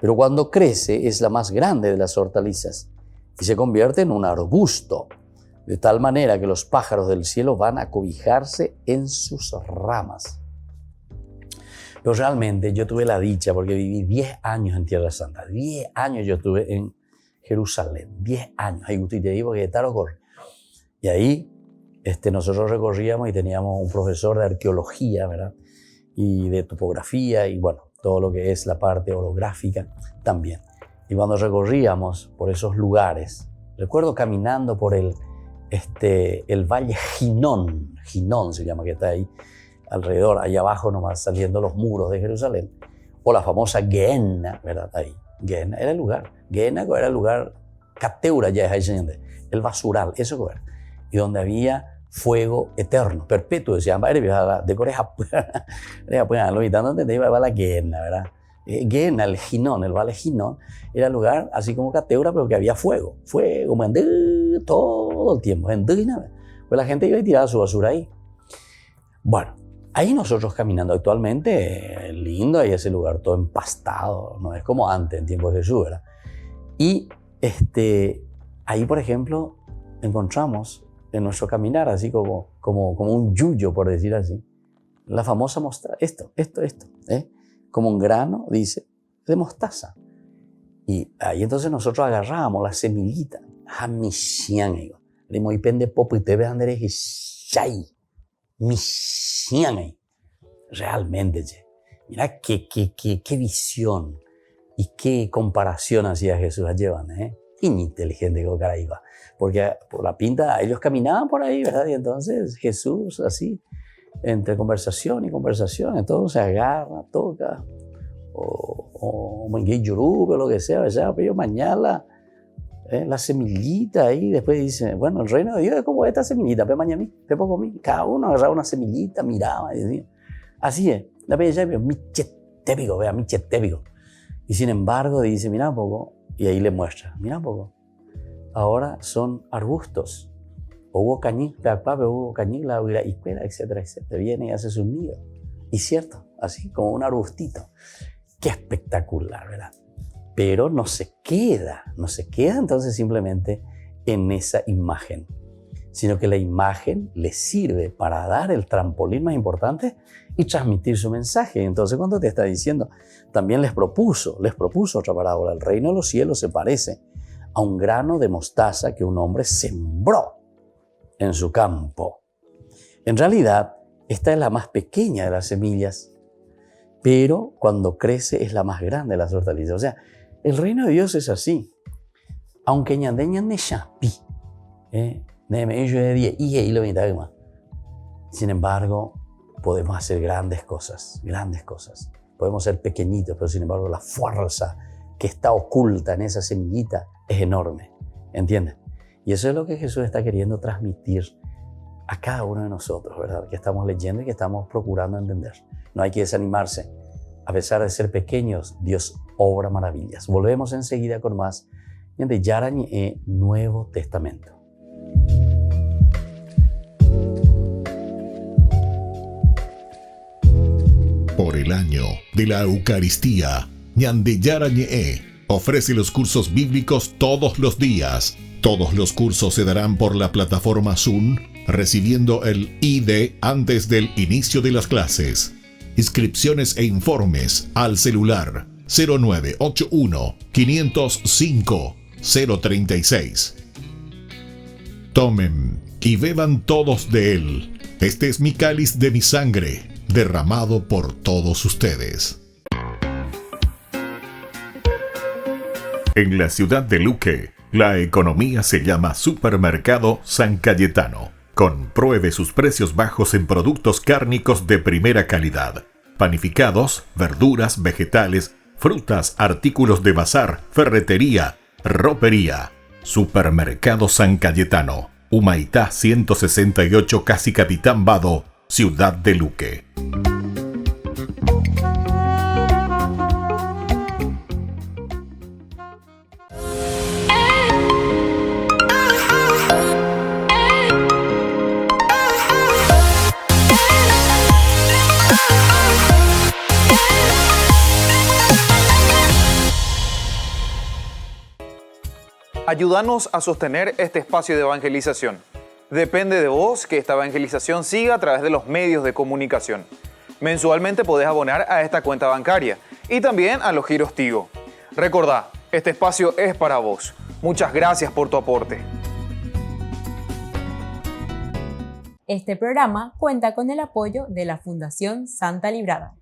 pero cuando crece es la más grande de las hortalizas y se convierte en un arbusto de tal manera que los pájaros del cielo van a cobijarse en sus ramas. Pero realmente yo tuve la dicha, porque viví 10 años en Tierra Santa, 10 años yo estuve en Jerusalén, 10 años, ahí usted te digo que tal ocurre. Y ahí nosotros recorríamos y teníamos un profesor de arqueología, ¿verdad? Y de topografía y bueno, todo lo que es la parte orográfica también. Y cuando recorríamos por esos lugares, recuerdo caminando por el valle Ginón se llama, que está ahí alrededor, ahí abajo nomás saliendo los muros de Jerusalén, o la famosa Gehenna, ¿verdad? Ahí, Gehenna era el lugar, Gehenna era el lugar, Cateura ya es ahí, el basural, eso era, y donde había fuego eterno, perpetuo, decían, de Corea, lo invitando te iba a la Gehenna, ¿verdad? Gehenna, el Ginón, el valle Ginón, era el lugar así como Cateura, pero que había fuego, todo el tiempo, pues la gente iba y tiraba su basura ahí. Bueno, ahí nosotros caminando actualmente, lindo, ahí ese lugar todo empastado, no es como antes, en tiempos de Jesús, ¿verdad? Y ahí, por ejemplo, encontramos en nuestro caminar, así como un yuyo, por decir así, la famosa mostaza, esto, como un grano, dice, de mostaza. Y ahí entonces nosotros agarrábamos la semillita, le moipende popo y te ve andar y shai. Realmente, mira qué visión y qué comparación hacía Jesús llevan, inteligente como cara iba, porque por la pinta ellos caminaban por ahí, ¿verdad? Y entonces Jesús así, entre conversación y conversación, entonces se agarra, toca, o o lo que sea, ¿verdad? Pero mañana la semillita ahí, después dice, bueno, el reino de Dios es como esta semillita, pe mañana pe poco mí, cada uno agarraba una semillita, miraba y decía, así es, la bella veo mi chetépico, vea, mi chetépico. Y sin embargo dice, mira un poco, y ahí le muestra, mira un poco, ahora son arbustos, hubo cañí, hubo cañí, la escuela, etcétera, etcétera, viene y hace sus nidos. Y cierto, así como un arbustito. Qué espectacular, ¿verdad? Pero no se queda entonces simplemente en esa imagen, sino que la imagen le sirve para dar el trampolín más importante y transmitir su mensaje. Entonces, cuando te está diciendo, también les propuso otra parábola. El reino de los cielos se parece a un grano de mostaza que un hombre sembró en su campo. En realidad, esta es la más pequeña de las semillas, pero cuando crece es la más grande de las hortalizas. O sea, el reino de Dios es así. Aunque sin embargo, podemos hacer grandes cosas. Podemos ser pequeñitos, pero sin embargo la fuerza que está oculta en esa semillita es enorme. ¿Entiendes? Y eso es lo que Jesús está queriendo transmitir a cada uno de nosotros, ¿verdad? Que estamos leyendo y que estamos procurando entender. No hay que desanimarse. A pesar de ser pequeños, Dios obra maravillas. Volvemos enseguida con más de Yarañé Nuevo Testamento. Por el año de la Eucaristía, Ñande Yarañé ofrece los cursos bíblicos todos los días. Todos los cursos se darán por la plataforma Zoom, recibiendo el ID antes del inicio de las clases. Inscripciones e informes al celular 0981 505 036. Tomen y beban todos de él. Este es mi cáliz de mi sangre, derramado por todos ustedes. En la ciudad de Luque, la economía se llama Supermercado San Cayetano. Compruebe sus precios bajos en productos cárnicos de primera calidad. Panificados, verduras, vegetales, frutas, artículos de bazar, ferretería, ropería. Supermercado San Cayetano. Humaitá 168, Casi Capitán Vado, Ciudad de Luque. Ayúdanos a sostener este espacio de evangelización. Depende de vos que esta evangelización siga a través de los medios de comunicación. Mensualmente podés abonar a esta cuenta bancaria y también a los giros Tigo. Recordá, este espacio es para vos. Muchas gracias por tu aporte. Este programa cuenta con el apoyo de la Fundación Santa Librada.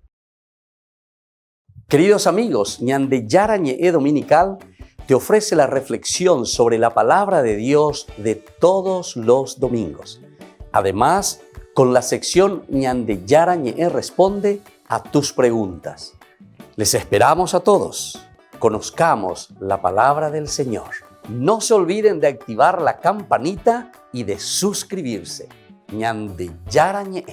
Queridos amigos, Ñande Yarañe Dominical te ofrece la reflexión sobre la palabra de Dios de todos los domingos. Además, con la sección Ñande Yarañe responde a tus preguntas. Les esperamos a todos. Conozcamos la palabra del Señor. No se olviden de activar la campanita y de suscribirse. Ñande Yarañe.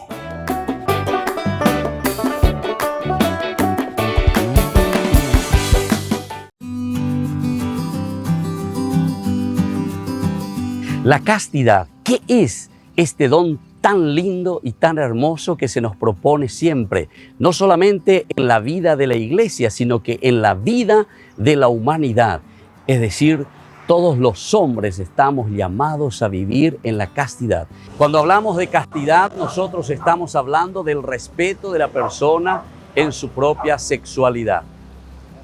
La castidad, ¿qué es este don tan lindo y tan hermoso que se nos propone siempre? No solamente en la vida de la iglesia, sino que en la vida de la humanidad. Es decir, todos los hombres estamos llamados a vivir en la castidad. Cuando hablamos de castidad, nosotros estamos hablando del respeto de la persona en su propia sexualidad.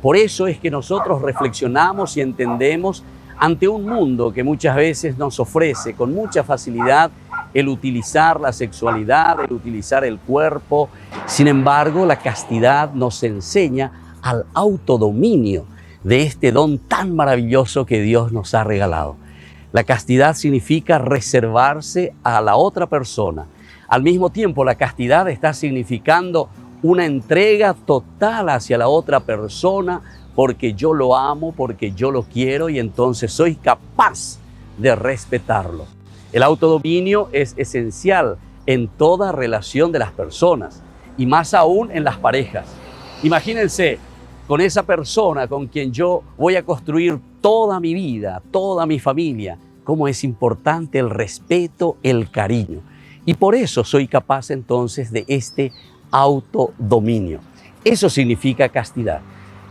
Por eso es que nosotros reflexionamos y entendemos ante un mundo que muchas veces nos ofrece con mucha facilidad el utilizar la sexualidad, el utilizar el cuerpo. Sin embargo, la castidad nos enseña al autodominio de este don tan maravilloso que Dios nos ha regalado. La castidad significa reservarse a la otra persona. Al mismo tiempo, la castidad está significando una entrega total hacia la otra persona, porque yo lo amo, porque yo lo quiero y entonces soy capaz de respetarlo. El autodominio es esencial en toda relación de las personas y más aún en las parejas. Imagínense con esa persona con quien yo voy a construir toda mi vida, toda mi familia, cómo es importante el respeto, el cariño. Y por eso soy capaz entonces de este autodominio. Eso significa castidad.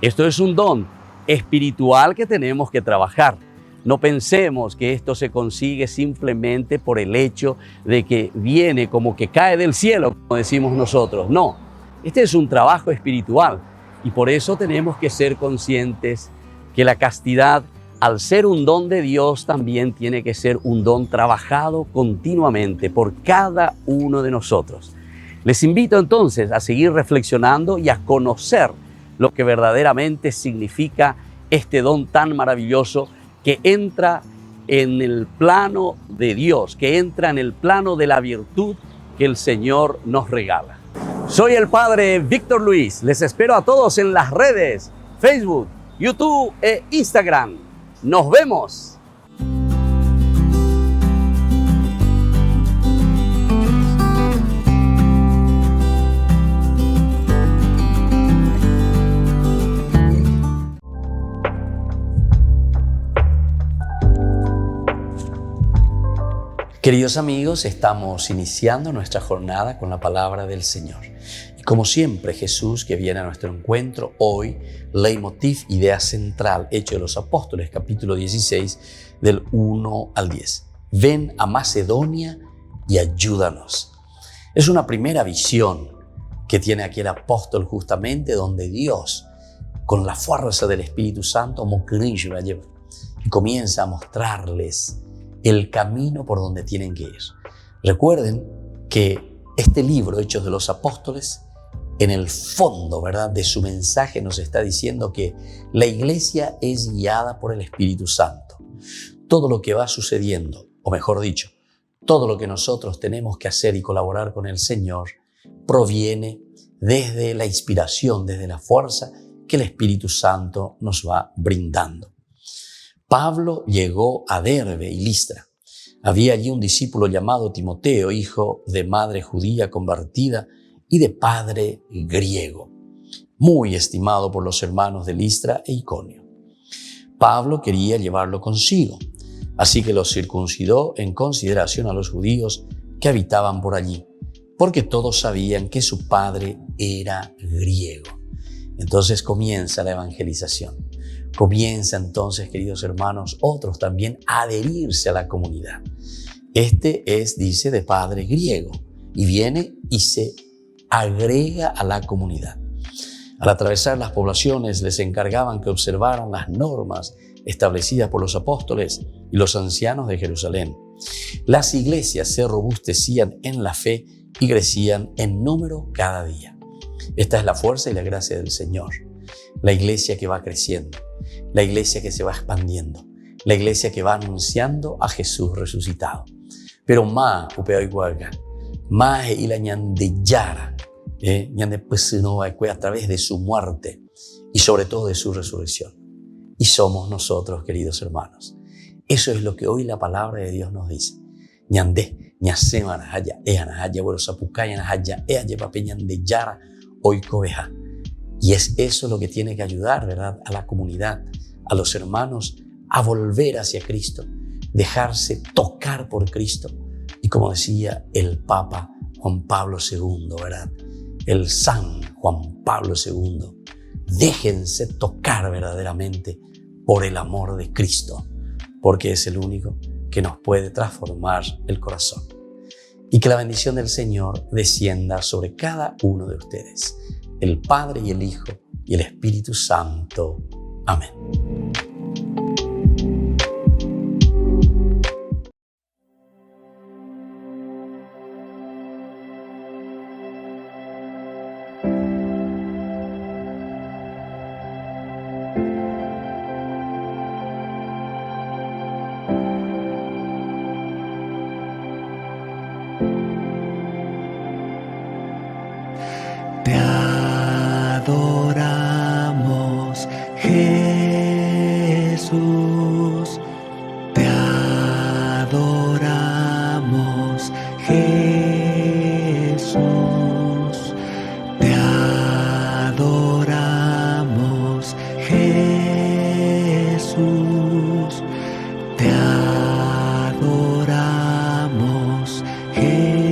Esto es un don espiritual que tenemos que trabajar. No pensemos que esto se consigue simplemente por el hecho de que viene como que cae del cielo, como decimos nosotros. No, este es un trabajo espiritual y por eso tenemos que ser conscientes que la castidad, al ser un don de Dios, también tiene que ser un don trabajado continuamente por cada uno de nosotros. Les invito entonces a seguir reflexionando y a conocer lo que verdaderamente significa este don tan maravilloso que entra en el plano de Dios, que entra en el plano de la virtud que el Señor nos regala. Soy el Padre Víctor Luis. Les espero a todos en las redes, Facebook, YouTube e Instagram. ¡Nos vemos! Queridos amigos, estamos iniciando nuestra jornada con la palabra del Señor. Y como siempre, Jesús que viene a nuestro encuentro, hoy, leitmotiv, idea central, Hechos de los Apóstoles, capítulo 16, del 1 al 10. Ven a Macedonia y ayúdanos. Es una primera visión que tiene aquí el apóstol justamente donde Dios, con la fuerza del Espíritu Santo, y comienza a mostrarles el camino por donde tienen que ir. Recuerden que este libro, Hechos de los Apóstoles, en el fondo, ¿verdad?, de su mensaje nos está diciendo que la iglesia es guiada por el Espíritu Santo. Todo lo que va sucediendo, o mejor dicho, todo lo que nosotros tenemos que hacer y colaborar con el Señor, proviene desde la inspiración, desde la fuerza que el Espíritu Santo nos va brindando. Pablo llegó a Derbe y Listra. Había allí un discípulo llamado Timoteo, hijo de madre judía convertida y de padre griego, muy estimado por los hermanos de Listra e Iconio. Pablo quería llevarlo consigo, así que lo circuncidó en consideración a los judíos que habitaban por allí, porque todos sabían que su padre era griego. Entonces comienza la evangelización. Comienza entonces, queridos hermanos, otros también a adherirse a la comunidad. Este es, dice, de padre griego y viene y se agrega a la comunidad. Al atravesar las poblaciones les encargaban que observaran las normas establecidas por los apóstoles y los ancianos de Jerusalén. Las iglesias se robustecían en la fe y crecían en número cada día. Esta es la fuerza y la gracia del Señor. La iglesia que va creciendo, la iglesia que se va expandiendo, la iglesia que va anunciando a Jesús resucitado. Pero más, más y la ñandeyara, a través de su muerte y sobre todo de su resurrección. Y somos nosotros, queridos hermanos. Eso es lo que hoy la palabra de Dios nos dice. Ñandé, ñasemana, haya, haya, bueno, sapucaya, haya, pape, ñandeyara, hoy cobeja. Y es eso lo que tiene que ayudar, ¿verdad?, a la comunidad, a los hermanos, a volver hacia Cristo, dejarse tocar por Cristo. Y como decía el Papa Juan Pablo II, ¿verdad?, el San Juan Pablo II, déjense tocar verdaderamente por el amor de Cristo, porque es el único que nos puede transformar el corazón. Y que la bendición del Señor descienda sobre cada uno de ustedes, el Padre y el Hijo y el Espíritu Santo. Amén. Te adoramos, Jesús. Te adoramos, Jesús. Te adoramos, Jesús. Te adoramos, Jesús.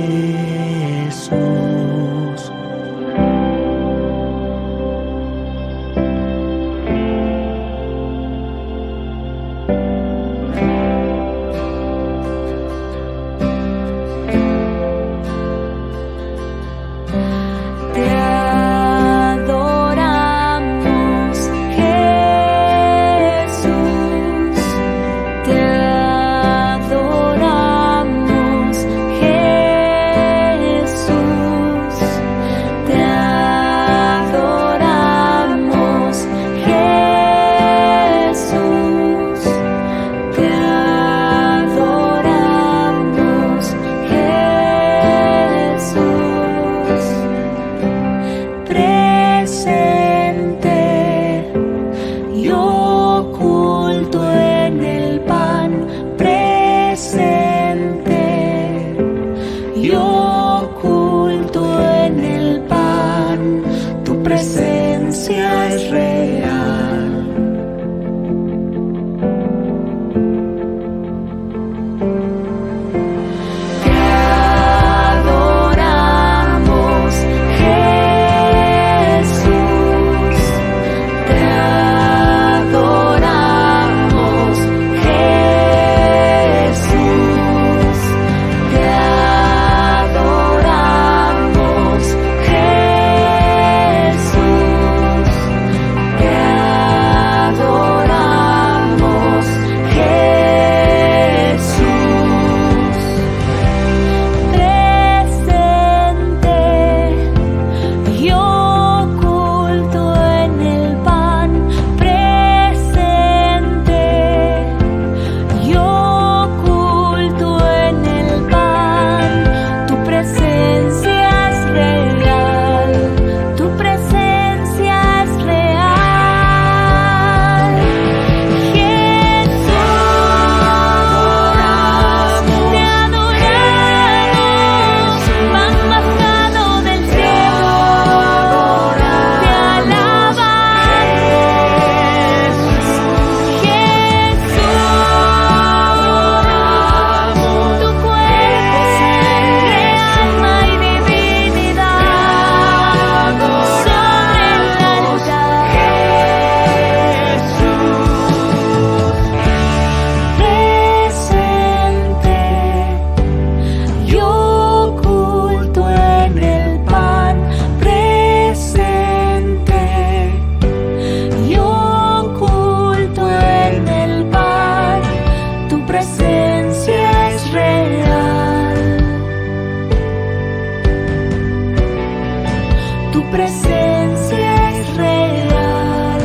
Tu presencia es real.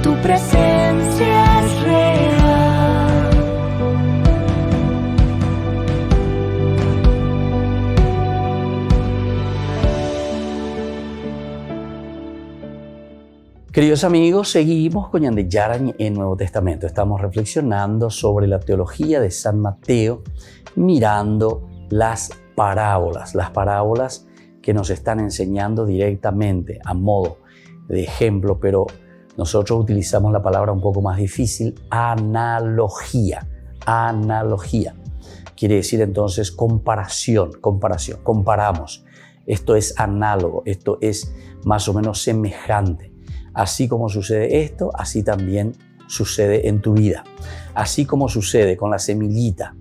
Tu presencia es real. Queridos amigos, seguimos con Ñande Yarañe en Nuevo Testamento. Estamos reflexionando sobre la teología de San Mateo, mirando las parábolas que nos están enseñando directamente a modo de ejemplo, pero nosotros utilizamos la palabra un poco más difícil, analogía. Analogía quiere decir entonces comparación, comparamos. Esto es análogo, esto es más o menos semejante. Así como sucede esto, así también sucede en tu vida. Así como sucede con la semillita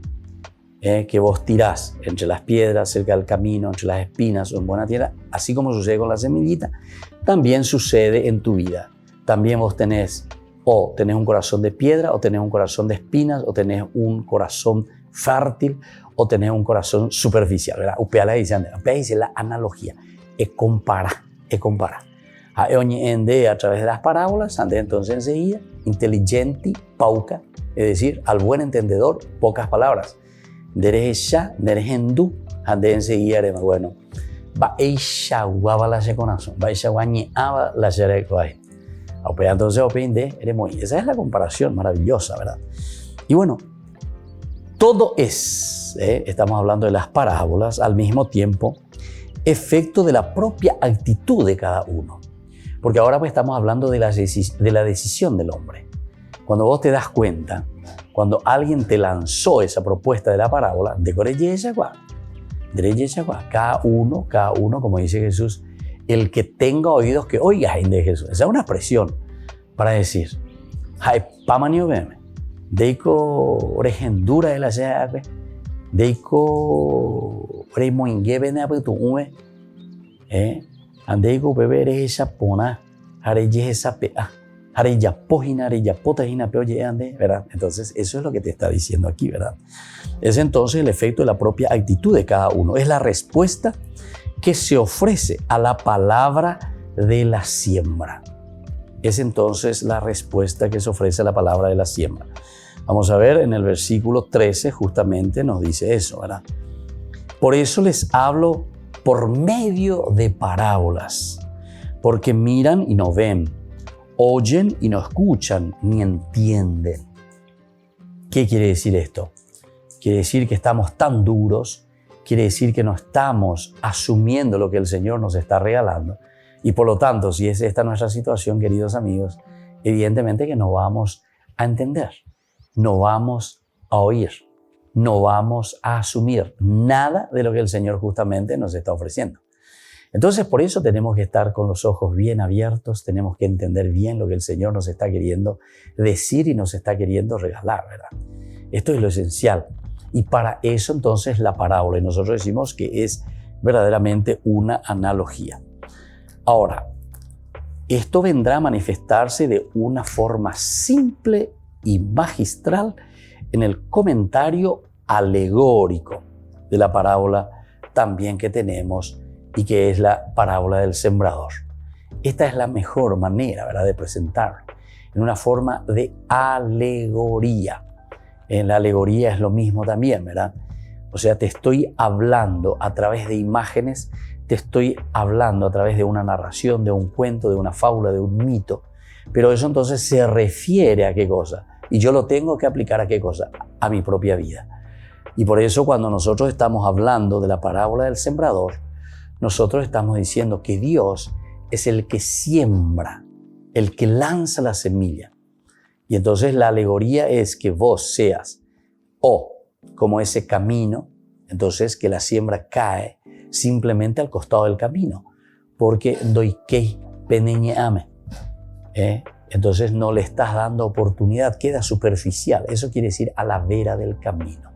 que vos tirás entre las piedras, cerca del camino, entre las espinas o en buena tierra, así como sucede con la semillita, también sucede en tu vida. También vos tenés un corazón de piedra, o tenés un corazón de espinas, o tenés un corazón fértil, o tenés un corazón superficial, ¿verdad? Upea dice la analogía, es comparar. A través de las parábolas, entonces enseguida, inteligente, pauca, es decir, al buen entendedor, pocas palabras. Derecha, derejendu, enseguida, bueno, va esa guava la corazón, va esa guañaba la serecoay. Entonces, esa es la comparación maravillosa, ¿verdad? Y bueno, todo estamos hablando de las parábolas, al mismo tiempo, efecto de la propia actitud de cada uno. Porque ahora pues estamos hablando de la decisión del hombre. Cuando vos te das cuenta, cuando alguien te lanzó esa propuesta de la parábola, cada uno, como dice Jesús, el que tenga oídos que oiga de Jesús. Esa es una expresión para decir, deiko oregendura de la seape, deiko oremoingebe apetuue, andeiko bebere esa pona, hareye esa pea, hareya pojina, hareya potajina peoye ande, ¿verdad? Entonces, eso es lo que te está diciendo aquí, ¿verdad? Es entonces el efecto de la propia actitud de cada uno. Es la respuesta que se ofrece a la palabra de la siembra. Es entonces la respuesta que se ofrece a la palabra de la siembra. Vamos a ver, en el versículo 13 justamente nos dice eso, ¿verdad? Por eso les hablo por medio de parábolas, porque miran y no ven, oyen y no escuchan, ni entienden. ¿Qué quiere decir esto? Quiere decir que estamos tan duros, quiere decir que no estamos asumiendo lo que el Señor nos está regalando. Y por lo tanto, si es esta nuestra situación, queridos amigos, evidentemente que no vamos a entender, no vamos a oír, no vamos a asumir nada de lo que el Señor justamente nos está ofreciendo. Entonces, por eso tenemos que estar con los ojos bien abiertos, tenemos que entender bien lo que el Señor nos está queriendo decir y nos está queriendo regalar, ¿verdad? Esto es lo esencial. Y para eso entonces la parábola, y nosotros decimos que es verdaderamente una analogía. Ahora, esto vendrá a manifestarse de una forma simple y magistral en el comentario alegórico de la parábola también que tenemos y que es la parábola del sembrador. Esta es la mejor manera, ¿verdad?, de presentarlo, en una forma de alegoría. En la alegoría es lo mismo también, ¿verdad? O sea, te estoy hablando a través de imágenes, te estoy hablando a través de una narración, de un cuento, de una fábula, de un mito. Pero eso entonces se refiere a qué cosa. Y yo lo tengo que aplicar a qué cosa, a mi propia vida. Y por eso cuando nosotros estamos hablando de la parábola del sembrador, nosotros estamos diciendo que Dios es el que siembra, el que lanza la semilla. Y entonces la alegoría es que vos seas como ese camino, entonces que la siembra cae simplemente al costado del camino, porque doikei peneñame. Entonces no le estás dando oportunidad, queda superficial. Eso quiere decir a la vera del camino.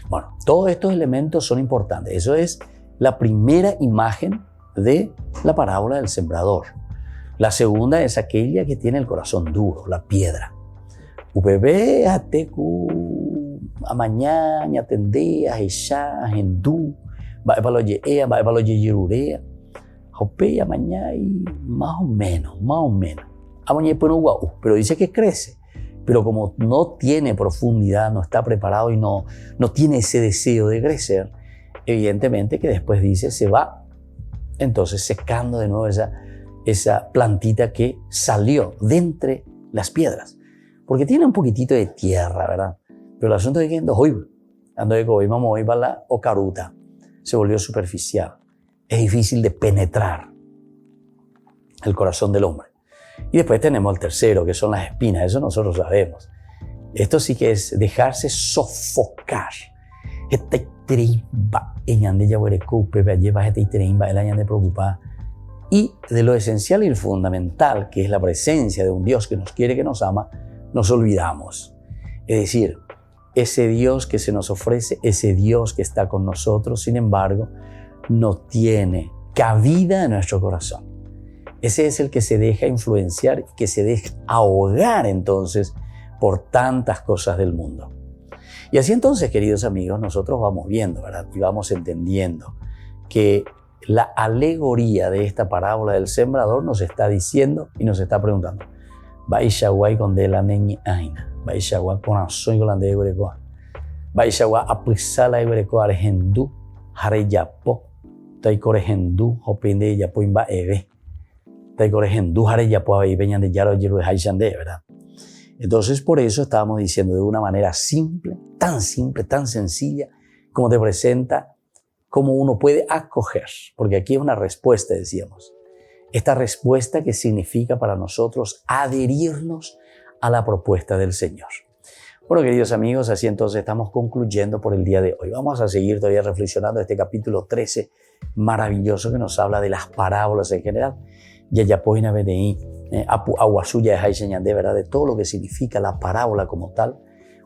Bueno, todos estos elementos son importantes. Eso es la primera imagen de la parábola del sembrador. La segunda es aquella que tiene el corazón duro, la piedra. UPB, ateku, amaña, tendea, ella, hindú, va para lo ye, va para lo ye, Jope, amaña y más o menos. Amaña pero guau, pero dice que crece. Pero como no tiene profundidad, no está preparado y no tiene ese deseo de crecer, evidentemente que después dice se va entonces secando de nuevo esa plantita que salió de entre las piedras. Porque tiene un poquitito de tierra, ¿verdad? Pero el asunto es que ando de hoy vamos a ir para la ocaruta. Se volvió superficial. Es difícil de penetrar el corazón del hombre. Y después tenemos el tercero, que son las espinas. Eso nosotros sabemos. Esto sí que es dejarse sofocar. Esta trimba, y de lo esencial y fundamental, que es la presencia de un Dios que nos quiere, que nos ama, nos olvidamos. Es decir, ese Dios que se nos ofrece, ese Dios que está con nosotros, sin embargo, no tiene cabida en nuestro corazón. Ese es el que se deja influenciar, que se deja ahogar entonces por tantas cosas del mundo. Y así entonces, queridos amigos, nosotros vamos viendo, ¿verdad? Y vamos entendiendo que la alegoría de esta parábola del sembrador nos está diciendo y nos está preguntando: Baishaguay con de la neñi aina, Baishaguay con asoy con la de Ebrecoa, Baishaguay aprisala Ebrecoa argendú, hareyapo, taikore gendú, hopinde yapo imba ebe. ¿Verdad? Entonces, por eso estábamos diciendo de una manera simple, tan sencilla, como te presenta, cómo uno puede acoger, porque aquí es una respuesta, decíamos. Esta respuesta que significa para nosotros adherirnos a la propuesta del Señor. Bueno, queridos amigos, así entonces estamos concluyendo por el día de hoy. Vamos a seguir todavía reflexionando este capítulo 13 maravilloso que nos habla de las parábolas en general. Yayapoina BDI, Aguasuya de Haishañan, de verdad, de todo lo que significa la parábola como tal.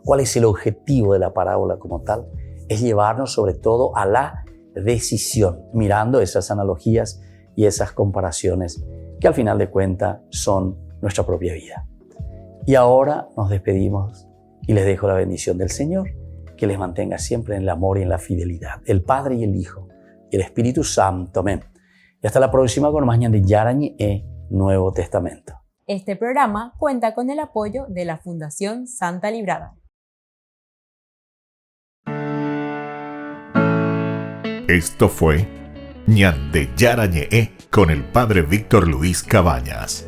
¿Cuál es el objetivo de la parábola como tal? Es llevarnos sobre todo a la decisión, mirando esas analogías y esas comparaciones que al final de cuentas son nuestra propia vida. Y ahora nos despedimos y les dejo la bendición del Señor, que les mantenga siempre en el amor y en la fidelidad, el Padre y el Hijo y el Espíritu Santo. Amén. Y hasta la próxima con más de Yarañi e Nuevo Testamento. Este programa cuenta con el apoyo de la Fundación Santa Librada. Esto fue Ñande Yarañe con el Padre Víctor Luis Cabañas.